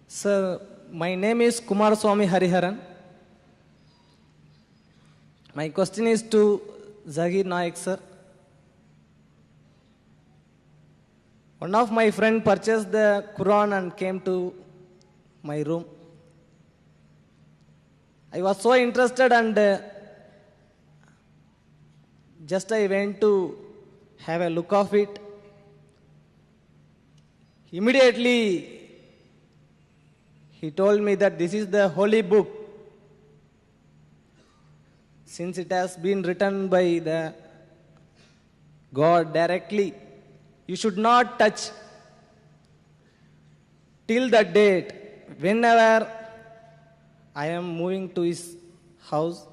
Sir, my name is Kumar Swami Hariharan. My question is to Zahir Naik, sir. One of my friend purchased the Quran and came to my room. I was so interested and just I went to have a look of it. Immediately, he told me that this is the holy book. Since it has been written by the God directly, you should not touch till the date. Whenever I am moving to his house,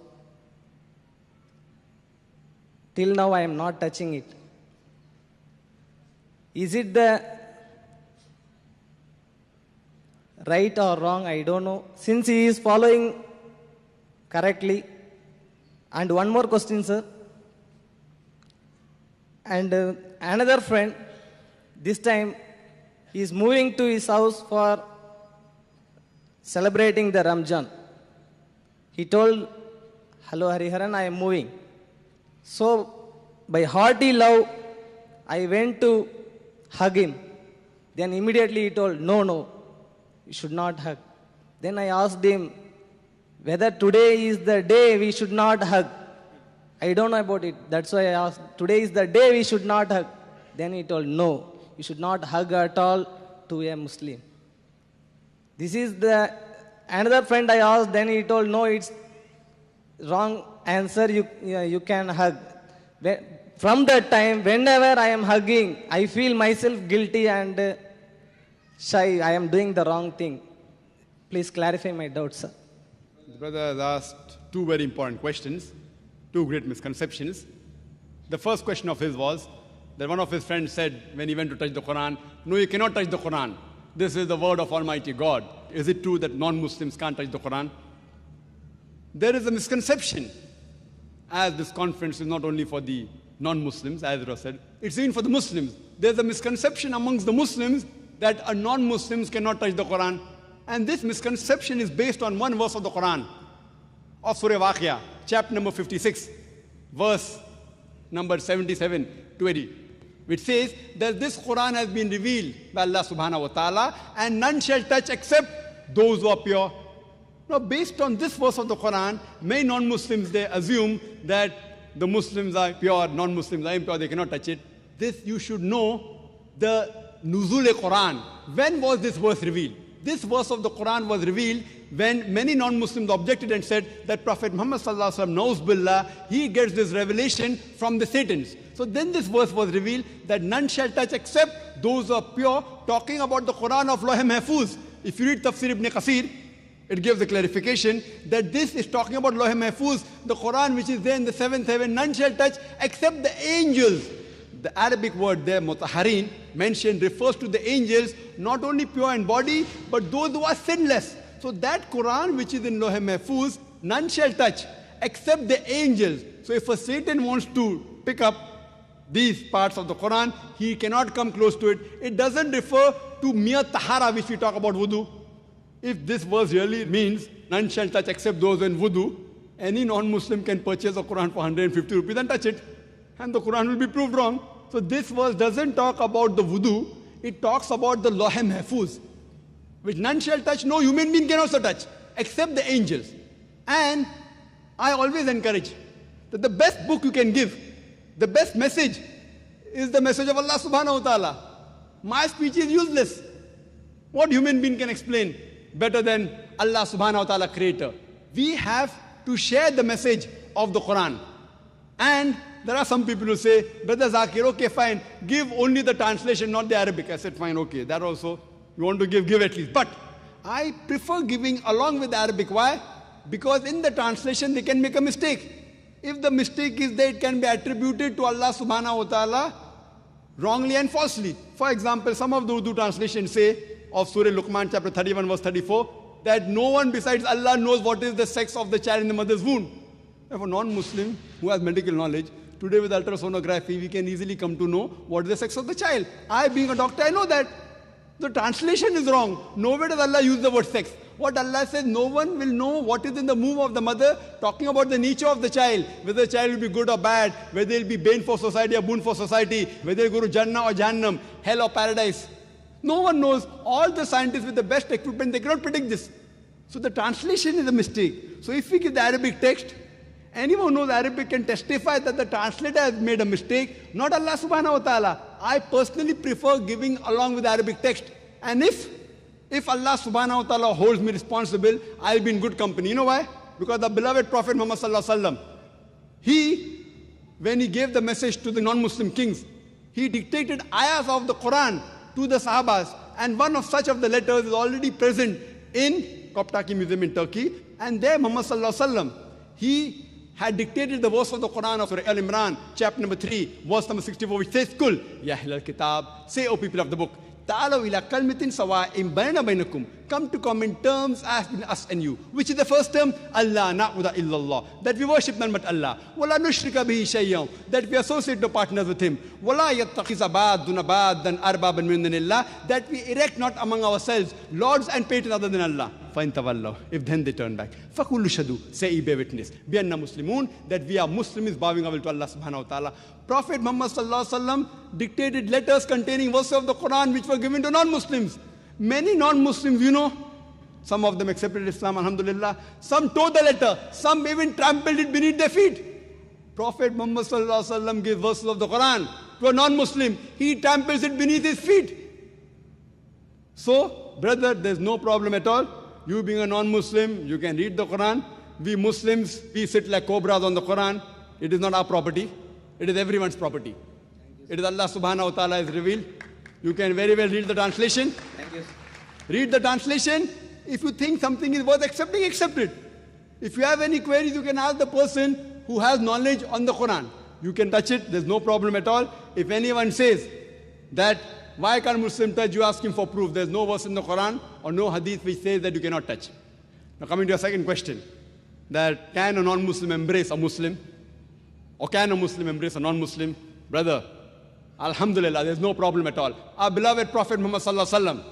till now I am not touching it. Is it the right or wrong? I don't know. Since he is following correctly. And one more question, sir. And another friend, this time, he is moving to his house for celebrating the Ramjan. He told, "Hello Hariharan, I am moving." So, by hearty love, I went to hug him. Then immediately he told, "No, no, you should not hug." Then I asked him whether today is the day we should not hug. I don't know about it. That's why I asked, today is the day we should not hug. Then he told, "No, you should not hug at all to a Muslim." This is the another friend I asked, then he told, "No, it's wrong answer, you can hug." From that time, whenever I am hugging, I feel myself guilty and shy. I am doing the wrong thing. Please clarify my doubts, sir. The brother has asked two very important questions, two great misconceptions. The first question of his was that one of his friends said when he went to touch the Quran, "No, you cannot touch the Quran. This is the word of Almighty God." Is it true that non-Muslims can't touch the Quran? There is a misconception, as this conference is not only for the non-Muslims, as it was said, it's even for the Muslims. There's a misconception amongst the Muslims that a non-Muslims cannot touch the Quran. And this misconception is based on one verse of the Quran, of Surah Waqia, chapter number 56, verse number 77 to 80, which says that this Quran has been revealed by Allah subhanahu wa ta'ala, and none shall touch except those who are pure. Now, based on this verse of the Quran, many non-Muslims, they assume that the Muslims are pure, non-Muslims are impure, they cannot touch it. This you should know, the Nuzul-e-Quran. When was this verse revealed? This verse of the Quran was revealed when many non-Muslims objected and said that Prophet Muhammad sallallahu alaihi wasallam, Nauz billah, he gets this revelation from the Satans. So then this verse was revealed that none shall touch except those who are pure, talking about the Quran of Lawh Mahfuz. If you read Tafsir Ibn Kathir, it gives a clarification that this is talking about Lawh Mahfuz, the Quran which is there in the seventh heaven, none shall touch except the angels. The Arabic word there, mutaharin, mentioned, refers to the angels, not only pure in body, but those who are sinless. So that Quran which is in Lawh Mahfuz, none shall touch except the angels. So if a Satan wants to pick up these parts of the Quran, he cannot come close to it. It doesn't refer to mere tahara which we talk about wudu. If this verse really means none shall touch except those in wudu, any non-Muslim can purchase a Quran for 150 rupees and touch it, and the Quran will be proved wrong. So this verse doesn't talk about the wudu, it talks about the Lawh Mahfuz, which none shall touch, no human being can also touch, except the angels. And I always encourage that the best book you can give, the best message, is the message of Allah subhanahu wa ta'ala. My speech is useless. What human being can explain better than Allah subhanahu wa ta'ala, creator? We have to share the message of the Quran. And there are some people who say, "Brother Zakir, okay, fine, give only the translation, not the Arabic." I said, fine, okay, that also, you want to give at least. But I prefer giving along with the Arabic. Why? Because in the translation, they can make a mistake. If the mistake is that it can be attributed to Allah subhanahu wa ta'ala wrongly and falsely. For example, some of the Urdu translations say of Surah Luqman, chapter 31, verse 34, that no one besides Allah knows what is the sex of the child in the mother's womb. If a non-Muslim who has medical knowledge, today with ultrasonography, we can easily come to know what is the sex of the child. I, being a doctor, I know that. The translation is wrong. Nowhere does Allah use the word sex. What Allah says, no one will know what is in the womb of the mother, talking about the nature of the child, whether the child will be good or bad, whether it will be bane for society or boon for society, whether it will go to Jannah or Jahannam, hell or paradise. No one knows. All the scientists with the best equipment, they cannot predict this. So the translation is a mistake. So if we give the Arabic text, anyone who knows Arabic can testify that the translator has made a mistake, not Allah subhanahu wa ta'ala. I personally prefer giving along with the Arabic text. And if Allah subhanahu wa ta'ala holds me responsible, I'll be in good company. You know why? Because the beloved Prophet Muhammad sallallahu alaihi wasallam, when he gave the message to the non-Muslim kings, he dictated ayahs of the Quran to the Sahabas. And one of such of the letters is already present in Koptaki Museum in Turkey. And there Muhammad sallallahu alaihi wasallam, he had dictated the verse of the Quran of Surah Al-Imran, chapter number 3, verse number 64, which says, Kul, ya ahlal kitab, say, O people of the book, ta'alaw ila kalmatin sawa'in bayna bainakum, come to common terms as between us and you. Which is the first term? Allah na'budu illallah, that we worship none but Allah. Wala nushrika bihi shay'an, that we associate no partners with him. Wala yattakhiza ba'duna ba'dan arbaban min dunillah, that we erect not among ourselves lords and patrons other than Allah. Fa'in tawallaw, if then they turn back. Faqulu shadu, say bear witness. Bi anna muslimun, that we are Muslims bowing our will to Allah subhanahu wa ta'ala. Prophet Muhammad sallallahu alaihi wasallam dictated letters containing verses of the Quran which were given to non-Muslims. Many non-Muslims, you know, some of them accepted Islam, alhamdulillah. Some tore the letter. Some even trampled it beneath their feet. Prophet Muhammad sallallahu alaihi wasallam gives verses of the Quran to a non-Muslim. He tramples it beneath his feet. So, brother, there's no problem at all. You being a non-Muslim, you can read the Quran. We Muslims, we sit like cobras on the Quran. It is not our property. It is everyone's property. It is Allah subhanahu wa ta'ala has revealed. You can very well read the translation. Thank you. Read the translation. If you think something is worth accepting, accept it. If you have any queries, you can ask the person who has knowledge on the Quran. You can touch it. There's no problem at all. If anyone says that, why can't Muslim touch? You ask him for proof. There's no verse in the Quran or no hadith which says that you cannot touch. Now coming to your second question, that can a non-Muslim embrace a Muslim? Or can a Muslim embrace a non-Muslim? Brother, alhamdulillah, there's no problem at all. Our beloved Prophet Muhammad sallallahu alaihi wasallam,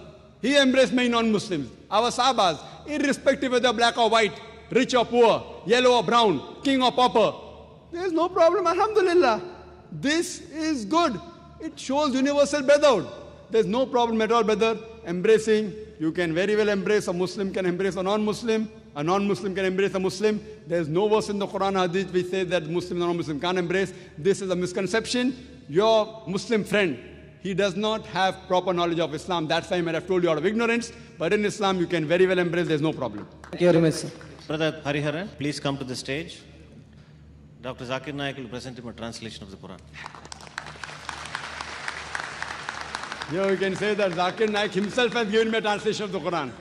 he embraced many non-Muslims. Our Sahabas, irrespective whether black or white, rich or poor, yellow or brown, king or pauper, there's no problem, alhamdulillah. This is good. It shows universal brotherhood. There's no problem at all, brother. Embracing, you can very well embrace, a Muslim can embrace a non-Muslim, a non-Muslim can embrace a Muslim. There's no verse in the Quran hadith which says that Muslim and non-Muslim can't embrace. This is a misconception. Your Muslim friend, he does not have proper knowledge of Islam. That's why I might have told you out of ignorance. But in Islam, you can very well embrace, there's no problem. Thank you very much, sir. Brother Hariharan, please come to the stage. Dr. Zakir Naik will present him a translation of the Quran. Here you can say that Zakir Naik himself has given me a translation of the Quran.